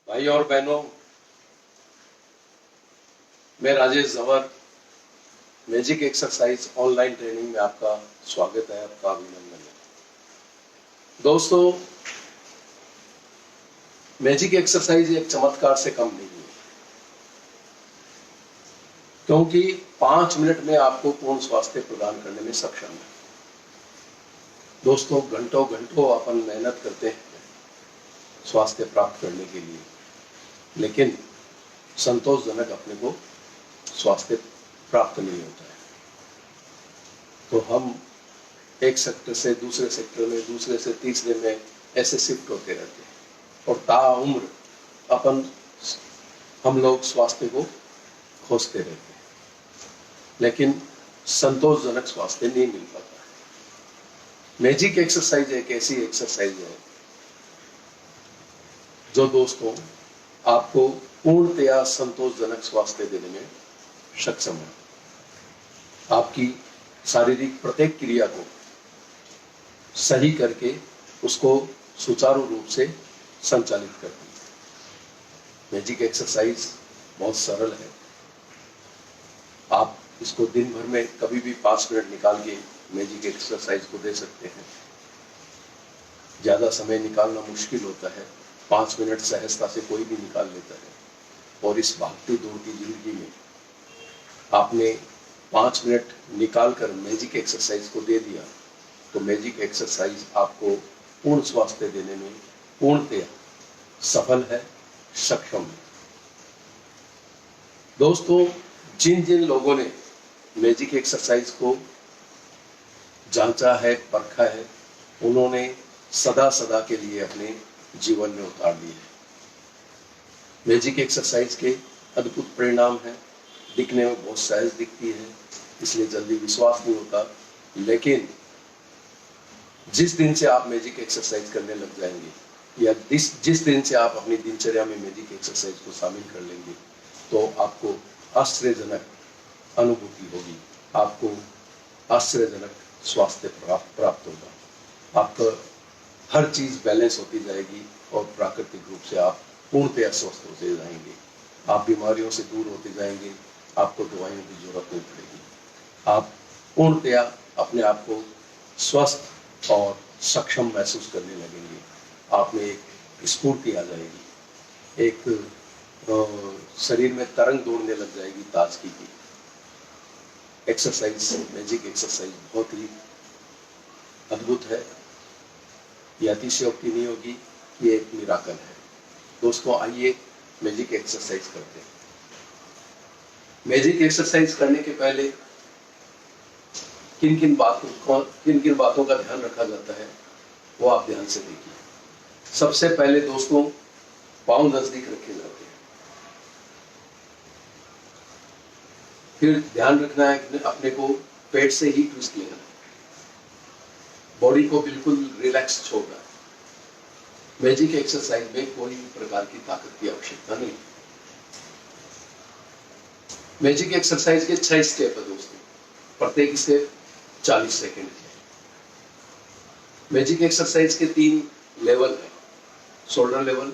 भाई और बहनों, मैं Rajesh Jawar magic exercise online training में आपका स्वागत है, आपका अभिनंदन है। दोस्तों, मैजिक एक्सरसाइज एक चमत्कार से कम नहीं है, क्योंकि 5 मिनट में आपको पूर्ण स्वास्थ्य प्रदान करने में सक्षम है। दोस्तों, घंटों घंटों अपन मेहनत करते हैं स्वास्थ्य प्राप्त करने के लिए, लेकिन संतोषजनक अपने को स्वास्थ्य प्राप्त नहीं होता है। तो हम एक सेक्टर से दूसरे सेक्टर में, दूसरे से तीसरे में ऐसे शिफ्ट होते रहते हैं और ताउम्र हम लोग स्वास्थ्य को खोजते रहते हैं, लेकिन संतोषजनक स्वास्थ्य नहीं मिल पाता है। मैजिक एक्सरसाइज एक ऐसी एक्सरसाइज है जो दोस्तों आपको पूर्णतया संतोषजनक स्वास्थ्य देने में सक्षम है। आपकी शारीरिक प्रत्येक क्रिया को सही करके उसको सुचारू रूप से संचालित करती है। मैजिक एक्सरसाइज बहुत सरल है। आप इसको दिन भर में कभी भी 5 मिनट निकाल के मैजिक एक्सरसाइज को दे सकते हैं। ज्यादा समय निकालना मुश्किल होता है, 5 मिनट सहजता से कोई भी निकाल लेता है। और इस भागती दौड़ती जिंदगी में आपने 5 मिनट निकाल कर मैजिक एक्सरसाइज को दे दिया, तो मैजिक एक्सरसाइज आपको पूर्ण स्वास्थ्य देने में पूर्णतया सफल है, सक्षम है। दोस्तों, जिन जिन लोगों ने मैजिक एक्सरसाइज को जांचा है, परखा है, उन्होंने सदा सदा के लिए अपने जीवन में उतार ली है। मैजिक एक्सरसाइज के अद्भुत परिणाम हैं। दिखने में बहुत सहज दिखती है, इसलिए जल्दी विश्वास नहीं होता, लेकिन जिस दिन से आप मैजिक एक्सरसाइज करने लग जाएंगे या जिस दिन से आप अपनी दिनचर्या में मैजिक एक्सरसाइज को शामिल कर लेंगे, तो आपको आश्चर्यजनक अनुभूति होगी, आपको आश्चर्यजनक स्वास्थ्य प्राप्त होगा। आपका हर चीज बैलेंस होती जाएगी और प्राकृतिक रूप से आप पूर्णतया स्वस्थ होते जाएंगे। आप बीमारियों से दूर होते जाएंगे, आपको दवाइयों की जरूरत नहीं पड़ेगी। आप पूर्णतया अपने आप को स्वस्थ और सक्षम महसूस करने लगेंगे। आप में एक स्फूर्ति आ जाएगी, एक शरीर में तरंग दौड़ने लग जाएगी ताजगी की। एक्सरसाइज, मैजिक एक्सरसाइज बहुत ही अद्भुत है। ये अतिशयोक्ति नहीं होगी, ये एक मिराकल है। दोस्तों, आइए मैजिक एक्सरसाइज करते हैं। मैजिक एक्सरसाइज करने के पहले किन किन बातों का ध्यान रखा जाता है, वो आप ध्यान से देखिए। सबसे पहले दोस्तों, पांव नजदीक रखे जाते हैं। फिर ध्यान रखना है कि अपने को पेट से ही ट्विस्ट लेना है, बॉडी को बिल्कुल रिलैक्स छोड़ना है। मैजिक एक्सरसाइज में कोई भी प्रकार की ताकत की आवश्यकता नहीं। मैजिक एक्सरसाइज के 6 स्टेप है दोस्तों, प्रत्येक स्टेप 40 सेकेंड है। मैजिक एक्सरसाइज के 3 लेवल है, शोल्डर लेवल,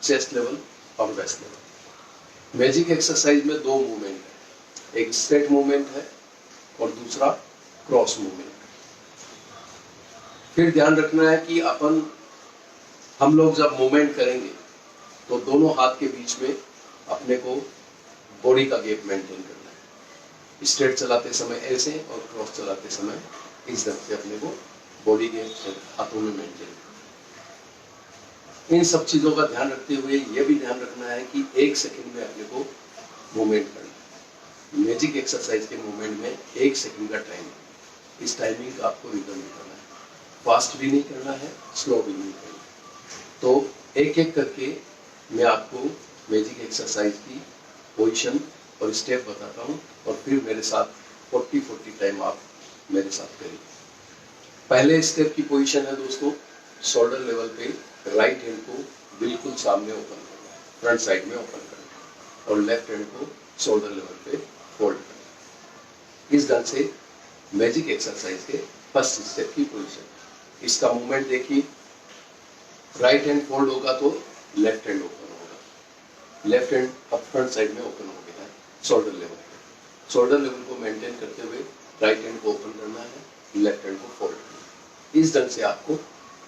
चेस्ट लेवल और वेस्ट लेवल। मैजिक एक्सरसाइज में 2 मूवमेंट है, एक स्ट्रेट मूवमेंट है और दूसरा क्रॉस मूवमेंट। फिर ध्यान रखना है कि हम लोग जब मूवमेंट करेंगे तो दोनों हाथ के बीच में अपने को बॉडी का गैप मेंटेन करना है। स्ट्रेट चलाते समय ऐसे और क्रॉस चलाते समय इस ढंग से अपने को बॉडी गैप हाथों में मेंटेन करना है। इन सब चीजों का ध्यान रखते हुए यह भी ध्यान रखना है कि 1 सेकंड में अपने को मूवमेंट करना है। मैजिक एक्सरसाइज के मूवमेंट में 1 सेकंड का टाइम है। इस टाइमिंग का आपको रिदम करना है, फास्ट भी नहीं करना है, स्लो भी नहीं करना है। तो एक एक करके मैं आपको मैजिक एक्सरसाइज की पोजीशन और स्टेप बताता हूं और फिर मेरे साथ 40 टाइम आप मेरे साथ करिए। पहले स्टेप की पोजीशन है दोस्तों, शोल्डर लेवल पे राइट हैंड को बिल्कुल सामने ओपन करना है, फ्रंट साइड में ओपन करना है, और लेफ्ट हैंड को शोल्डर लेवल पे फोल्ड करना है। इस ढंग से मैजिक एक्सरसाइज के फर्स्ट स्टेप की पोजीशन। इसका मूवमेंट देखिए, राइट हैंड फोल्ड होगा तो लेफ्ट हैंड ओपन होगा, लेफ्ट हैंड अब फ्रंट साइड में ओपन हो गया है शोल्डर लेवल पे। शोल्डर लेवल को मेंटेन करते हुए राइट हैंड को ओपन करना है, लेफ्ट हैंड को फोल्ड करना है। इस ढंग से आपको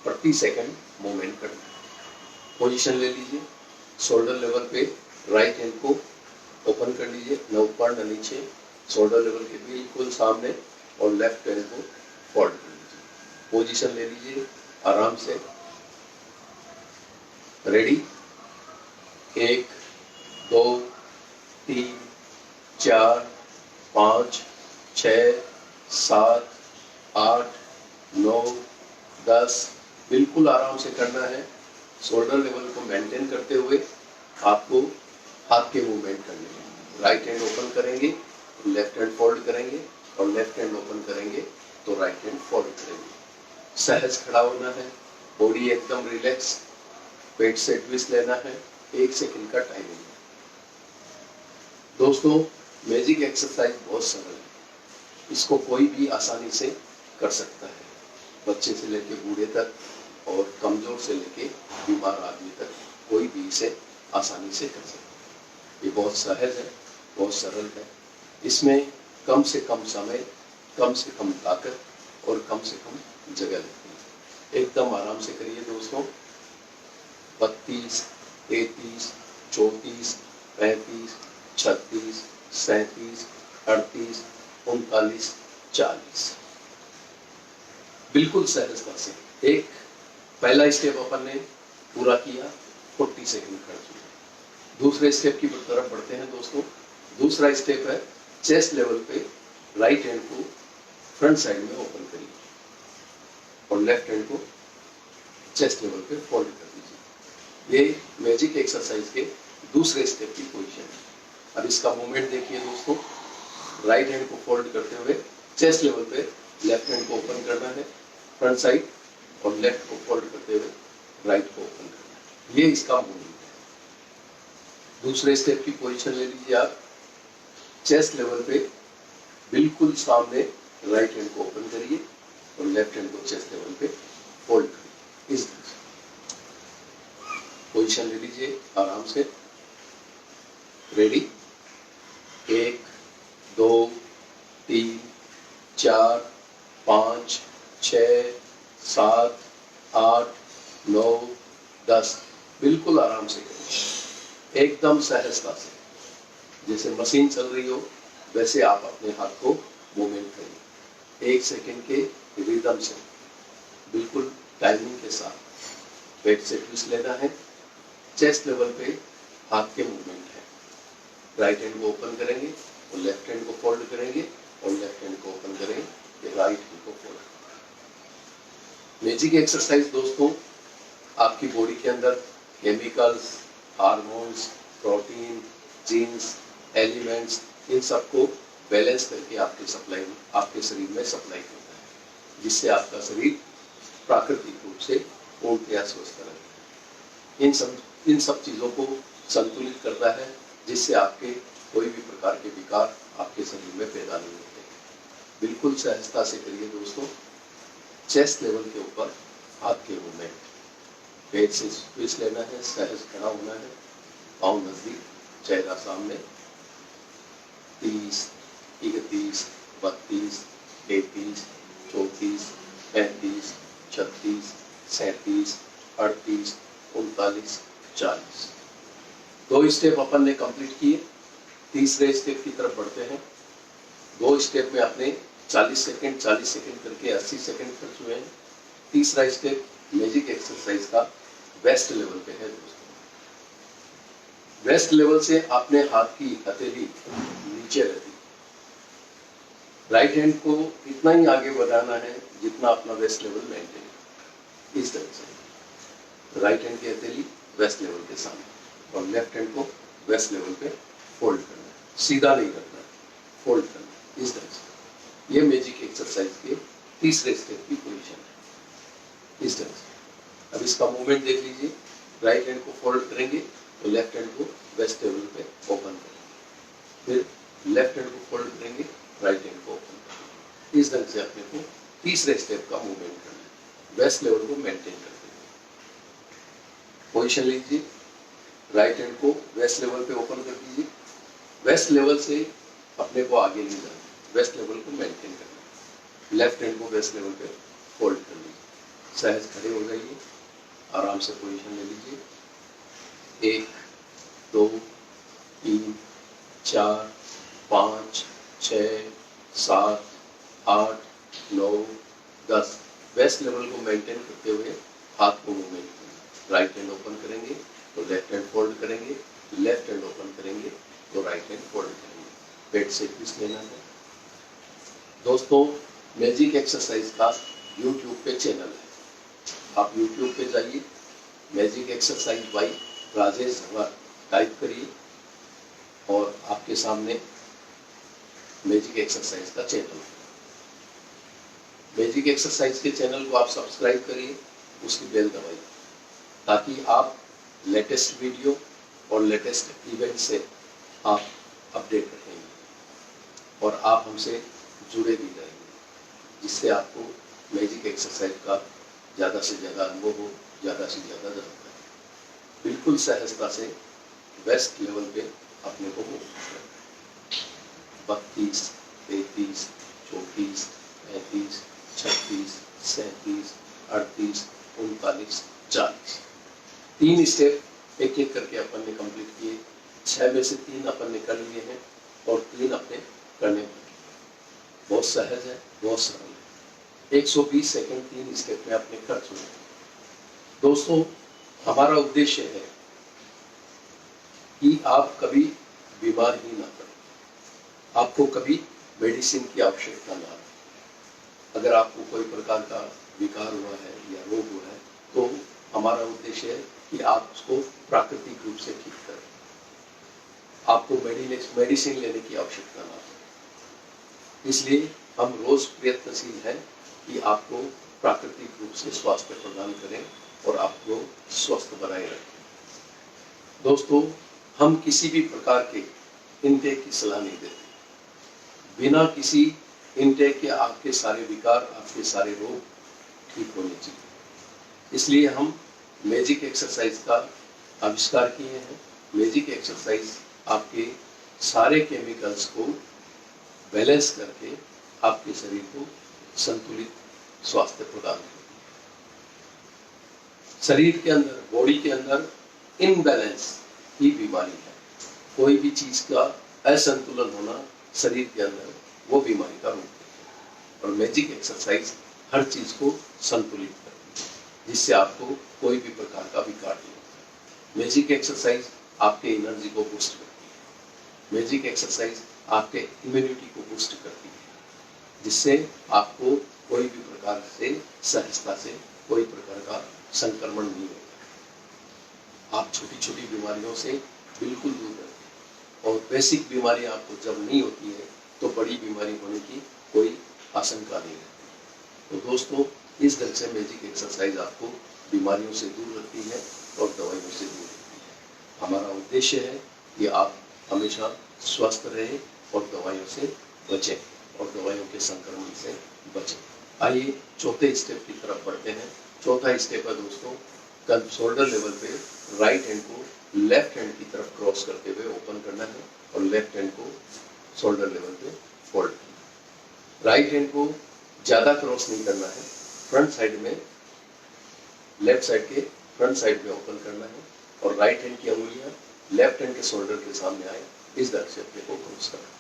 प्रति सेकंड मूवमेंट करना है। पोजीशन ले लीजिए, शोल्डर लेवल पे राइट हैंड को ओपन कर लीजिए, न ऊपर न नीचे, शोल्डर लेवल के बिल्कुल सामने, और लेफ्ट हैंड को फोल्ड कर लीजिए। पोजीशन ले लीजिए आराम से, रेडी, 1 2 3 4 5 6 7 8 9 10। बिल्कुल आराम से करना है। शोल्डर लेवल को मेंटेन करते हुए आपको हाथ के मूवमेंट करने हैं। राइट हैंड ओपन करेंगे तो लेफ्ट हैंड फोल्ड करेंगे, और लेफ्ट हैंड ओपन करेंगे तो राइट हैंड फोल्ड करेंगे। सहज खड़ा होना है, बॉडी एकदम रिलैक्स, पेट से ट्विस्ट लेना है, 1 सेकंड का टाइमिंग है। दोस्तों, मैजिक एक्सरसाइज बहुत सरल है, इसको कोई भी आसानी से कर सकता है, बच्चे से लेके बूढ़े तक और कमजोर से लेके बीमार आदमी तक, कोई भी इसे आसानी से कर सकता है। ये बहुत सहज है, बहुत सरल है। इसमें कम से कम समय, कम से कम ताकत और कम से कम जगह लगती है। एकदम आराम से करिए दोस्तों। 32 33 34 35 36 37 38 39 40। बिल्कुल सहजता से। एक पहला स्टेप अपन ने पूरा किया, 40 सेकंड कर चुके। दूसरे स्टेप की तरफ बढ़ते हैं दोस्तों। दूसरा स्टेप है चेस्ट लेवल पे राइट हैंड को फ्रंट साइड में ओपन करिए, और लेफ्ट हैंड को चेस्ट लेवल पे फोल्ड कर दीजिए। ये मैजिक एक्सरसाइज के दूसरे स्टेप की पोजीशन है। अब इसका मूवमेंट देखिए दोस्तों। राइट हैंड को फोल्ड करते हुए चेस्ट लेवल पे लेफ्ट हैंड को ओपन करना है फ्रंट साइड, और लेफ्ट को फोल्ड करते हुए राइट को ओपन करना है। ये इसका मूवमेंट है। दूसरे स्टेप की पोजीशन ले लीजिए आप। चेस्ट लेवल पे बिल्कुल सामने राइट हैंड को ओपन करिए, और लेफ्ट हैंड को चेस्ट लेवल पे फोल्ड करिए। इस तरह से पोजीशन ले लीजिए आराम से, रेडी, 1 2 3 4 5 6 7 8 9 10। बिल्कुल आराम से करिए, एकदम सहजता से, जैसे मशीन चल रही हो वैसे आप अपने हाथ को मूवमेंट करिए। 1 सेकंड के रिदम से, बिल्कुल टाइमिंग के साथ। पेट से ट्विस्ट लेना है। चेस्ट लेवल पे हाथ के मूवमेंट है। राइट हैंड को ओपन करेंगे और लेफ्ट हैंड को फोल्ड करेंगे, और लेफ्ट हैंड को ओपन करेंगे, राइट हैंड को फोल्ड करेंगे। मैजिक एक्सरसाइज दोस्तों आपकी बॉडी के अंदर chemicals, hormones, protein, genes, elements, इन सबको बैलेंस करके आपके शरीर में सप्लाई करता है, जिससे आपका शरीर प्राकृतिक रूप से पूर्णतया स्वस्थ रहता है। इन सब चीज़ों को संतुलित करता है, जिससे आपके कोई भी प्रकार के विकार आपके शरीर में पैदा नहीं होते। बिल्कुल सहजता से करिए दोस्तों। चेस्ट लेवल के ऊपर हाथ के मूवमेंट, पेट से स्क्वीज लेना है, सहज खड़ा होना है, पाँव नजदीक, चेहरा सामने। 30 31 32 33 34 35 36 37 38 39 40। 2 स्टेप अपन ने कंप्लीट किए। तीसरे स्टेप की तरफ बढ़ते हैं। 2 स्टेप में आपने 40 सेकंड करके 80 सेकंड कर चुके हैं। तीसरा स्टेप मैजिक एक्सरसाइज का वेस्ट लेवल पे है दोस्तों। वेस्ट लेवल से अपने हाथ की हथेली नीचे रहती। राइट हैंड को इतना ही आगे बढ़ाना है जितना अपना वेस्ट लेवल मेंटेन है। इस तरह से राइट हैंड की हथेली वेस्ट लेवल के सामने, और लेफ्ट हैंड को वेस्ट लेवल पे फोल्ड करना है। सीधा नहीं रखना, फोल्ड करना है। इस तरह से ये मैजिक एक्सरसाइज के तीसरे स्टेप की पोजीशन है। इस तरह से अब इसका मूवमेंट देख लीजिए। राइट हैंड को फोल्ड करेंगे तो लेफ्ट हैंड को वेस्ट लेवल पे ओपन करेंगे, फिर लेफ्ट हैंड को फोल्ड करेंगे, राइट हैंड को ओपन करेंगे। इस ढंग से अपने को तीसरे स्टेप का मूवमेंट करना है, वेस्ट लेवल को मेंटेन करते हुए। पोजीशन लीजिए, राइट हैंड को वेस्ट लेवल पे ओपन कर दीजिए। वेस्ट लेवल से अपने को आगे नहीं जाना, वेस्ट लेवल को मेंटेन करना। लेफ्ट हैंड को वेस्ट लेवल पे फोल्ड कर लीजिए। सहज खड़े हो जाइए, आराम से पोजीशन ले लीजिए। 1 2 3 4 5 6 7 8 9 10। वेस्ट लेवल को मेंटेन करते हुए हाथ को मूवमेंट करेंगे। राइट हैंड ओपन करेंगे तो लेफ्ट हैंड फोल्ड करेंगे, लेफ्ट हैंड ओपन करेंगे तो राइट हैंड फोल्ड करेंगे। पेट से ट्विस्ट लेना है। दोस्तों, मैजिक एक्सरसाइज का यूट्यूब पे चैनल है, आप यूट्यूब पे जाइए, magic exercise by Rajesh Dhawan type करिए और आपके सामने मैजिक एक्सरसाइज का चैनल है। मैजिक एक्सरसाइज के चैनल को आप सब्सक्राइब करिए, उसकी बेल दबाइए, ताकि आप लेटेस्ट वीडियो और लेटेस्ट इवेंट से आप अपडेट रहेंगे और आप हमसे जुड़े भी रहेंगे, जिससे आपको मैजिक एक्सरसाइज का ज़्यादा से ज़्यादा अनुभव हो, ज़्यादा से ज़्यादा जानकारी। बिल्कुल सहजता से वेस्ट लेवल पे अपने को मूव करना है। 32 33 34 35 36 37 38 39 40। 3 स्टेप एक एक करके अपन ने कंप्लीट किए। 6 में से 3 अपन ने कर लिए हैं और 3 अपने करने बाकी। बहुत सहज है, बहुत सरल है। 120 सेकंड 3 स्टेप में आपने कर चुके। दोस्तों, हमारा उद्देश्य है कि आप कभी बीमार ही ना पड़े, आपको कभी मेडिसिन की आवश्यकता ना हो। अगर आपको कोई प्रकार का विकार हुआ है या रोग हुआ है तो हमारा उद्देश्य है कि आप उसको प्राकृतिक रूप से ठीक करें, आपको मेडिसिन लेने की आवश्यकता ना हो। इसलिए हम रोज प्रयत्नशील हैं कि आपको प्राकृतिक रूप से स्वास्थ्य प्रदान करें और आपको स्वस्थ बनाए रखें। दोस्तों, हम किसी भी प्रकार के इनटेक की सलाह नहीं देते। बिना किसी इनटेक के आपके सारे विकार, आपके सारे रोग ठीक होने चाहिए। इसलिए हम मैजिक एक्सरसाइज का आविष्कार किए हैं। मैजिक एक्सरसाइज आपके सारे केमिकल्स को बैलेंस करके आपके शरीर को संतुलित स्वास्थ्य प्रदान करती है। शरीर के अंदर, बॉडी के अंदर इनबैलेंस ही बीमारी है। कोई भी चीज का असंतुलन होना शरीर के अंदर, वो बीमारी का रूप है। और मैजिक एक्सरसाइज हर चीज को संतुलित करती है, जिससे आपको कोई भी प्रकार का विकार नहीं होता। मैजिक एक्सरसाइज आपके एनर्जी को बूस्ट करती है। मैजिक एक्सरसाइज आपके इम्यूनिटी को बूस्ट करती है, जिससे आपको कोई भी प्रकार से सहजता से कोई प्रकार का संक्रमण नहीं होता। आप छोटी छोटी बीमारियों से बिल्कुल दूर रहते हैं और बेसिक बीमारियां आपको जब नहीं होती है तो बड़ी बीमारी होने की कोई आशंका नहीं रहती। तो दोस्तों, इस ढंग से मैजिक एक्सरसाइज आपको बीमारियों से दूर रखती है और दवाइयों से दूर रखती है। हमारा उद्देश्य है कि आप हमेशा स्वस्थ रहें और दवाइयों से बचें और दवाइयों के संक्रमण से बचें। आइए चौथे स्टेप की तरफ बढ़ते हैं। चौथा स्टेप है दोस्तों, शोल्डर लेवल पे राइट हैंड को लेफ्ट हैंड की तरफ क्रॉस करते हुए ओपन करना है और लेफ्ट हैंड को शोल्डर लेवल पे फोल्ड करना है। राइट हैंड को ज्यादा क्रॉस नहीं करना है, फ्रंट साइड में, लेफ्ट साइड के फ्रंट साइड में ओपन करना है और राइट हैंड की अंगुलियां लेफ्ट हैंड के शोल्डर के सामने आए, इस तरह से अपने को क्रॉस करना है।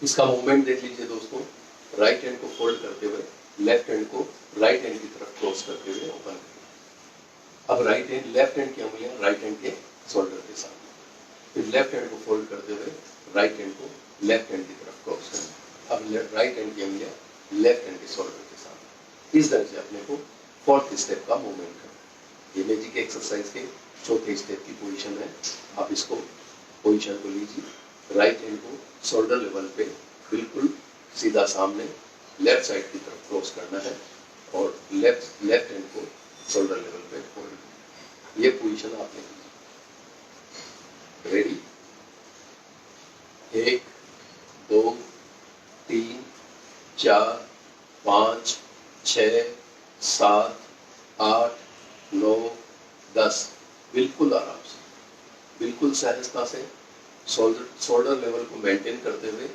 इसका मूवमेंट देख लीजिए दोस्तों। राइट हैंड को फोल्ड करते हुए लेफ्ट हैंड को राइट हैंड की तरफ क्रॉस करते हुए ओपन करें। अब राइट हैंड, लेफ्ट हैंड की अंगुलियां राइट हैंड के शोल्डर के सामने, फिर लेफ्ट हैंड को फोल्ड करते हुए राइट हैंड को लेफ्ट हैंड की तरफ क्रॉस करें। अब राइट हैंड की अंगुलियां लेफ्ट हैंड के शोल्डर के सामने, इस तरह से अपने को फोर्थ स्टेप का मूवमेंट करना। ये मैजिक एक्सरसाइज के चौथे स्टेप की पोजीशन है। आप इसको पोजीशन को लीजिए। राइट हैंड को शोल्डर लेवल पे बिल्कुल सीधा सामने लेफ्ट साइड की तरफ क्रॉस करना है और लेफ्ट हैंड को शोल्डर लेवल पे फोल्ड करना। ये पोजीशन आप ले लीजिए। रेडी? 1 2 3 4 5 6 7 8 9 10। बिल्कुल आराम से बिल्कुल सहजता से शोल्डर लेवल को मेंटेन करते हुए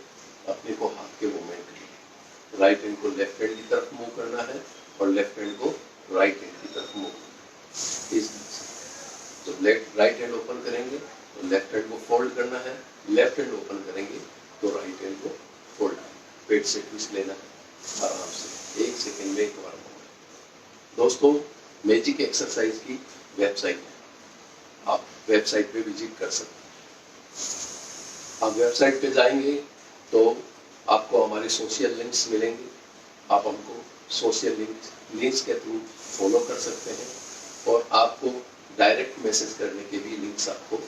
अपने को हाथ के मूवमेंट करिए। राइट हैंड को लेफ्ट हैंड की तरफ मूव करना है और लेफ्ट हैंड को राइट हैंड की तरफ मूव करना है। इस जब राइट हैंड ओपन करेंगे तो लेफ्ट हैंड को फोल्ड करना है, लेफ्ट हैंड ओपन करेंगे तो राइट हैंड को फोल्ड। पेट से ट्विस्ट लेना है आराम से, 1 सेकेंड में एक बार। दोस्तों, मैजिक एक्सरसाइज की वेबसाइट है, आप वेबसाइट पे विजिट कर सकते हैं। आप वेबसाइट पे जाएंगे तो आपको हमारे सोशल लिंक्स मिलेंगे, आप हमको सोशल लिंक्स के थ्रू फॉलो कर सकते हैं और आपको डायरेक्ट मैसेज करने के भी लिंक्स आपको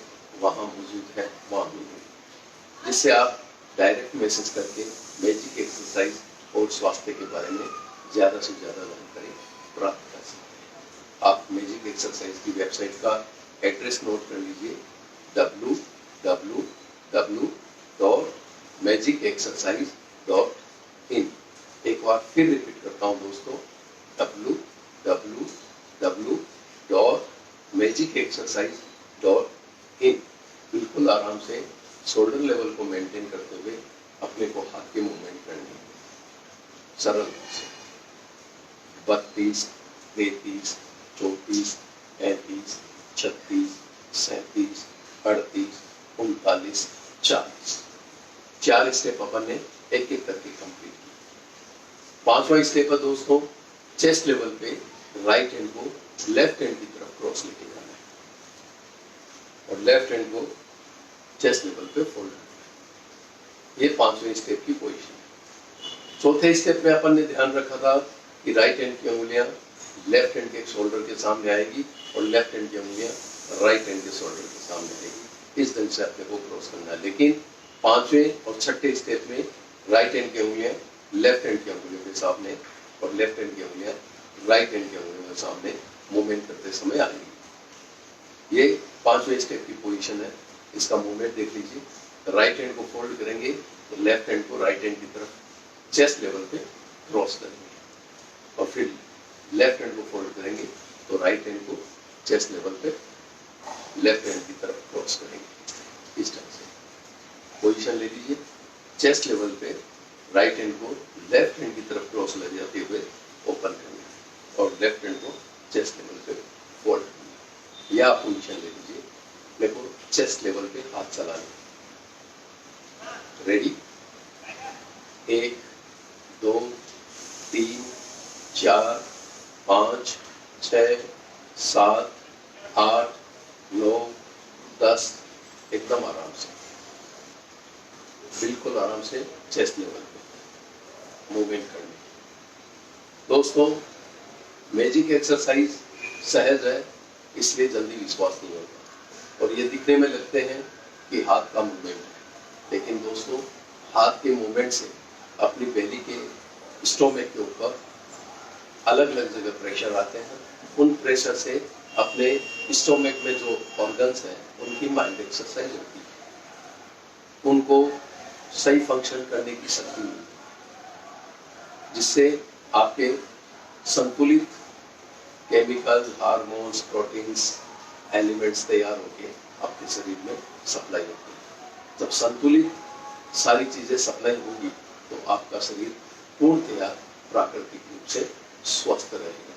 वहाँ मौजूद है, वहाँ मिलेंगे, जिससे आप डायरेक्ट मैसेज करके मैजिक एक्सरसाइज और स्वास्थ्य के बारे में ज़्यादा से ज़्यादा जानकारी प्राप्त कर सकते हैं। आप मैजिक एक्सरसाइज की वेबसाइट का एड्रेस नोट कर लीजिए, www.magicexercise.in। एक बार फिर रिपीट करता हूँ दोस्तों, www.magicexercise.in। बिल्कुल आराम से शोल्डर लेवल को मेंटेन करते हुए अपने को हाथ के मूवमेंट करने सरल से 32, 33, 34, 35, 36, 37, 38, 39, 40। 4 स्टेप अपन ने एक एक करके कंप्लीट किया। 5वां स्टेप है दोस्तों, चेस्ट लेवल पे राइट हैंड को लेफ्ट हैंड की तरफ क्रॉस लेके जाना है और लेफ्ट हैंड को चेस्ट लेवल पे फोल्ड करना है। ये 5वें स्टेप की पोजीशन है। चौथे स्टेप में अपन ने ध्यान रखा था कि राइट हैंड की उंगलियां लेफ्ट हैंड के शोल्डर के सामने आएगी और लेफ्ट हैंड की उंगलियां राइट हैंड के शोल्डर के सामने आएगी। इस ढंग से अपने को क्रॉस करना है। लेकिन 5वें और 6ठे स्टेप में राइट हैंड की उंगलियां लेफ्ट हैंड की उंगलियों के सामने और लेफ्ट हैंड की उंगलियां राइट हैंड की उंगलियों के सामने मूवमेंट करते समय आएगी। ये 5वें स्टेप की पोजीशन है। इसका मूवमेंट देख लीजिए। राइट हैंड को फोल्ड करेंगे तो लेफ्ट हैंड को राइट हैंड की तरफ चेस्ट लेवल पे क्रॉस करेंगे और फिर लेफ्ट हैंड को फोल्ड करेंगे तो राइट हैंड को चेस्ट लेवल पे लेफ्ट हैंड की तरफ क्रॉस करेंगे। इस ढंग से पोजीशन ले लीजिए। चेस्ट लेवल पे राइट हैंड को लेफ्ट हैंड की तरफ क्रॉस ले जाते हुए ओपन करेंगे और लेफ्ट हैंड को चेस्ट लेवल पे फोल्ड करेंगे। या पोजीशन ले लीजिए। मेरे को चेस्ट लेवल पे हाथ चलाने। रेडी? 1, 2, 3, 4, 5, 6, 7, 8, 9, 10। एकदम आराम से, बिल्कुल आराम से चेस्ट लेवल पे मूवमेंट करनी। दोस्तों, मैजिक एक्सरसाइज सहज है, इसलिए जल्दी विश्वास नहीं होता और ये दिखने में लगते हैं कि हाथ का मूवमेंट है, लेकिन दोस्तों हाथ के मूवमेंट से अपनी बेली के स्टोमक के ऊपर अलग अलग जगह प्रेशर आते हैं। उन प्रेशर से अपने स्टोमक में जो ऑर्गन्स हैं उनकी माइंड एक्सरसाइज होती है, उनको सही फंक्शन करने की शक्ति मिलती है, जिससे आपके संतुलित केमिकल, हार्मोन्स, प्रोटीन्स, एलिमेंट्स तैयार होकर आपके शरीर में सप्लाई होती है। जब संतुलित सारी चीजें सप्लाई होगी तो आपका शरीर पूर्णतया प्राकृतिक रूप से स्वस्थ रहेगा।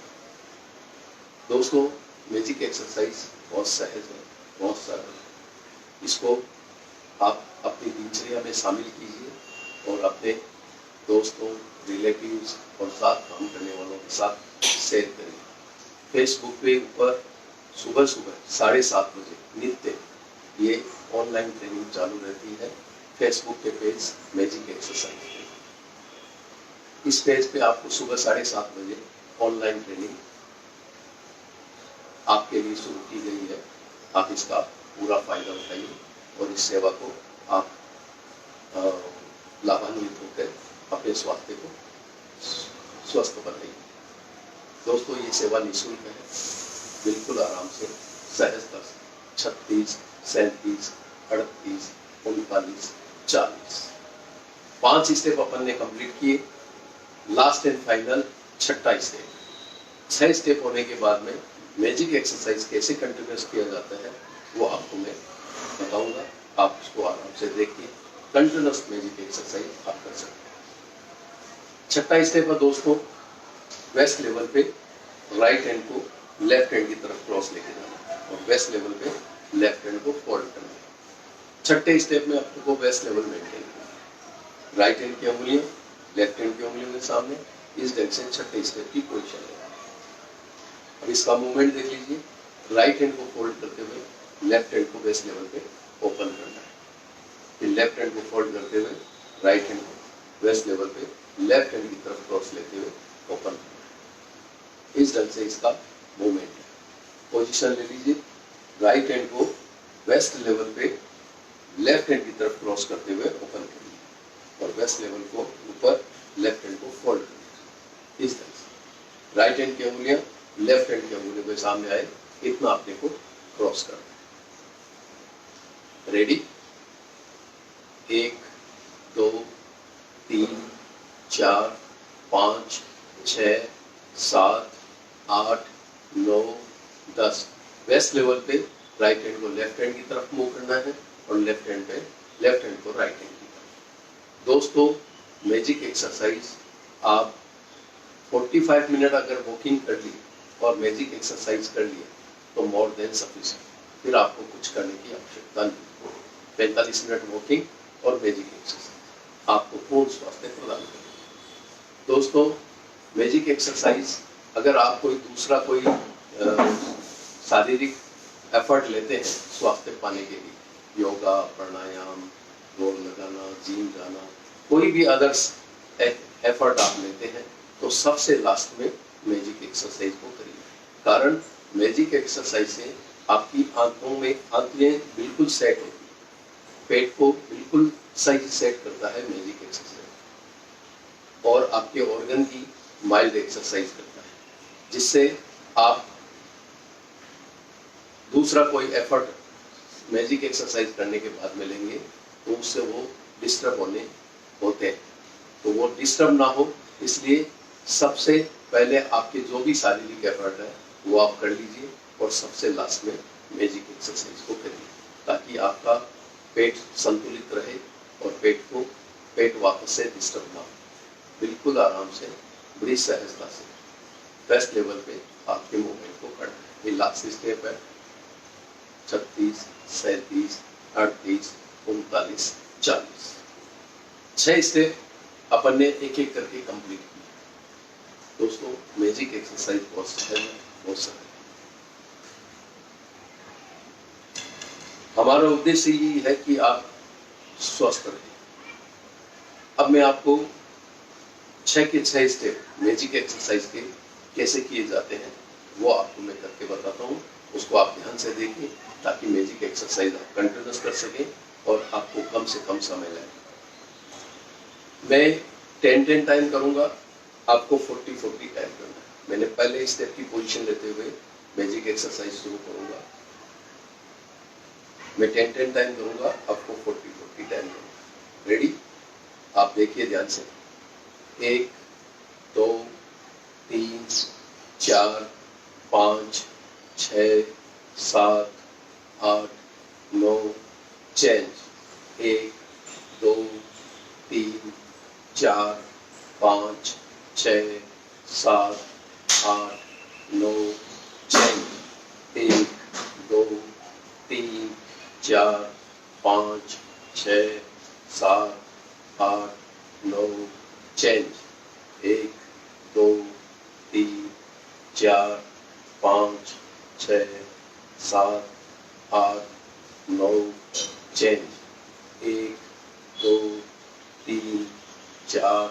दोस्तों, मैजिक एक्सरसाइज बहुत सहज है, बहुत सरल है। इसको आप अपनी दिनचर्या में शामिल कीजिए और अपने दोस्तों, रिलेटिव्स और साथ काम करने वालों के साथ शेयर करिए। फेसबुक पे ऊपर सुबह सुबह 7:30 बजे नित्य ये ऑनलाइन ट्रेनिंग चालू रहती है। फेसबुक के पेज मैजिक एक्सरसाइज, इस पेज पे आपको सुबह 7:30 बजे ऑनलाइन ट्रेनिंग आपके लिए शुरू की गई है। आप इसका पूरा फायदा उठाइए और इस सेवा को आप लाभान्वित होकर अपने स्वास्थ्य को स्वस्थ बनाइए। दोस्तों, ये सेवा निःशुल्क है, बिल्कुल आराम से सहजता से 36, 37, 38, 39, 40 5 स्टेप अपन ने कंप्लीट किए। लास्ट एंड फाइनल 6ठा स्टेप। 6 स्टेप होने के बाद में मैजिक एक्सरसाइज कैसे कंटिन्यूस किया जाता है वो आपको मैं देखिए कंटिन्यूस मैजिक एक्सरसाइज आप कर सकते हैं। छठा स्टेप है दोस्तों, वेस्ट लेवल पे राइट हैंड को लेफ्ट हैंड की तरफ क्रॉस लेके जाना और वेस्ट लेवल पे लेफ्ट हैंड को फोल्ड करना। छठे स्टेप में आपको वेस्ट लेवल मेंटेन करना, राइट हैंड की उंगलियां लेफ्ट हैंड की उंगलियों के सामने, इस ढंग से छठे स्टेप की पोजीशन है। अब इसका मूवमेंट देख लीजिए, राइट हैंड को फोल्ड करते हुए लेफ्ट हैंड को वेस्ट लेवल पे ओपन करना है, फिर लेफ्ट हैंड को फोल्ड करते हुए राइट हैंड को वेस्ट लेवल पे लेफ्ट हैंड की तरफ क्रॉस लेते हुए ओपन करना है। इस ढंग से इसका मूवमेंट है। पोजीशन ले लीजिए, राइट हैंड को वेस्ट लेवल पे लेफ्ट हैंड की तरफ क्रॉस करते हुए ओपन करिए और वेस्ट लेवल को ऊपर लेफ्ट हैंड को फोल्ड करिए। इस तरह से राइट हैंड की उंगलियां लेफ्ट हैंड की उंगलियों के सामने आए, इतना अपने को क्रॉस करना है। रेडी, 1 2 3 4 5 6 7 8 9 10। वेस्ट लेवल पे राइट हैंड को लेफ्ट हैंड की तरफ मूव करना है और लेफ्ट हैंड पे लेफ्ट हैंड को राइट हैंड की तरफ। दोस्तों मैजिक एक्सरसाइज आप 45 मिनट अगर वॉकिंग कर ली और मैजिक एक्सरसाइज कर लिए तो मोर देन सफिशिएंट, फिर आपको कुछ करने की आवश्यकता नहीं। 45 मिनट वॉकिंग और मैजिक एक्सरसाइज आपको पूर्ण स्वास्थ्य प्रदान करेगी। दोस्तों मैजिक एक्सरसाइज अगर आप कोई दूसरा कोई शारीरिक एफर्ट लेते हैं स्वास्थ्य पाने के लिए, योगा, प्राणायाम, दौड़ लगाना, जिम जाना, कोई भी अदर्स एफर्ट आप लेते हैं तो सबसे लास्ट में मैजिक एक्सरसाइज को करिए। कारण मैजिक एक्सरसाइज से आपकी आंतों में आंतें बिल्कुल सेट होती है, पेट को बिल्कुल सही सेट करता है मैजिक एक्सरसाइज, और आपके ऑर्गन की माइल्ड एक्सरसाइज करता है, जिससे आप दूसरा कोई एफर्ट मैजिक एक्सरसाइज करने के बाद में लेंगे तो उससे वो डिस्टर्ब होते हैं। तो वो डिस्टर्ब ना हो इसलिए सबसे पहले आपके जो भी शारीरिक एफर्ट है वो आप कर लीजिए और सबसे लास्ट में मैजिक एक्सरसाइज को करिए, ताकि आपका पेट संतुलित रहे और पेट वापस से डिस्टर्ब ना हो। बिल्कुल आराम से, बड़ी सहजता से वेस्ट लेवल पे आपके मूवमेंट को करना है। ये लास्ट स्टेप है। 36 37 38 39 40 6 स्टेप अपन ने एक एक करके कंप्लीट किया। दोस्तों मैजिक एक्सरसाइज बहुत सहज है, बहुत सरल है। हमारा उद्देश्य यही है कि आप स्वस्थ रहें। अब मैं आपको 6 के 6 स्टेप मैजिक एक्सरसाइज के कैसे किए जाते हैं वो आपको मैं करके बताता हूँ। उसको आप ध्यान से देखिए ताकि मैजिक एक्सरसाइज आप कंटिन्यूस कर सकें और आपको कम से कम समय लगे। मैं 10-10 टाइम करूंगा, आपको 40-40 टाइम करना है। मैंने पहले स्टेप की पोजीशन लेते हुए मैजिक एक्सरसाइज शुरू करूंगा। मैं 10-10 टाइम करूंगा, आपको 40-40 टाइम करूंगा। रेडी, आप देखिए ध्यान से। 1 2 3 4 5 6 7 8 9 चेंज। 1 2 3 4 5 6 7 8 9 चेंज। 1 2 3 4 5 6 7 8 9 चेंज। 1 2 3 4 5 6 7 8 9 चेंज। 1 2 3 4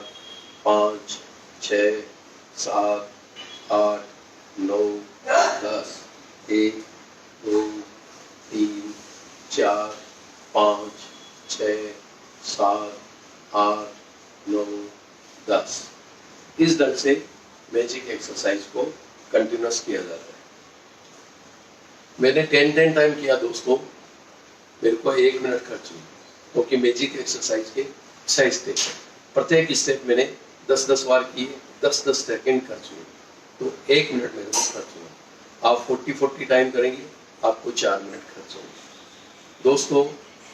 5 6 7 8 9 10। 1 2 3 4 5 6 7 8 9 10। इस ढंग से मैजिक एक्सरसाइज को कंटिन्यूस किया जाता है। मैंने 10-10 टाइम किया दोस्तों, मेरे को 1 मिनट खर्च हुई, क्योंकि मैजिक एक्सरसाइज के 6 स्टेप है। प्रत्येक स्टेप मैंने 10-10 बार किए, 10-10 सेकेंड खर्च हुए, तो 1 मिनट मेरे को खर्च हुआ। आप 40-40 टाइम करेंगे, आपको 4 मिनट खर्च होंगे। दोस्तों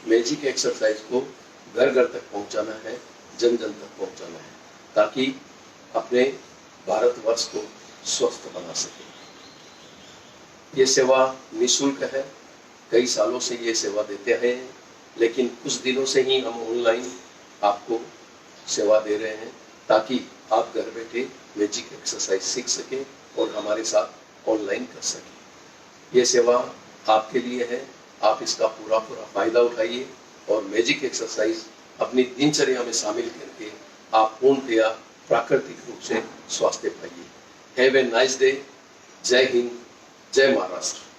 मैजिक एक्सरसाइज को घर घर तक पहुंचाना है, जन जन तक पहुंचाना है, ताकि अपने भारतवर्ष को स्वस्थ बना सके। ये सेवा निःशुल्क है, कई सालों से ये सेवा देते हैं, लेकिन कुछ दिनों से ही हम ऑनलाइन आपको सेवा दे रहे हैं, ताकि आप घर बैठे मैजिक एक्सरसाइज सीख सकें और हमारे साथ ऑनलाइन कर सकें। ये सेवा आपके लिए है, आप इसका पूरा फायदा उठाइए और मैजिक एक्सरसाइज अपनी दिनचर्या में शामिल करके आप पूर्णतया प्राकृतिक रूप से स्वास्थ्य पाइए। Have a nice day. जय हिंद, जय महाराष्ट्र।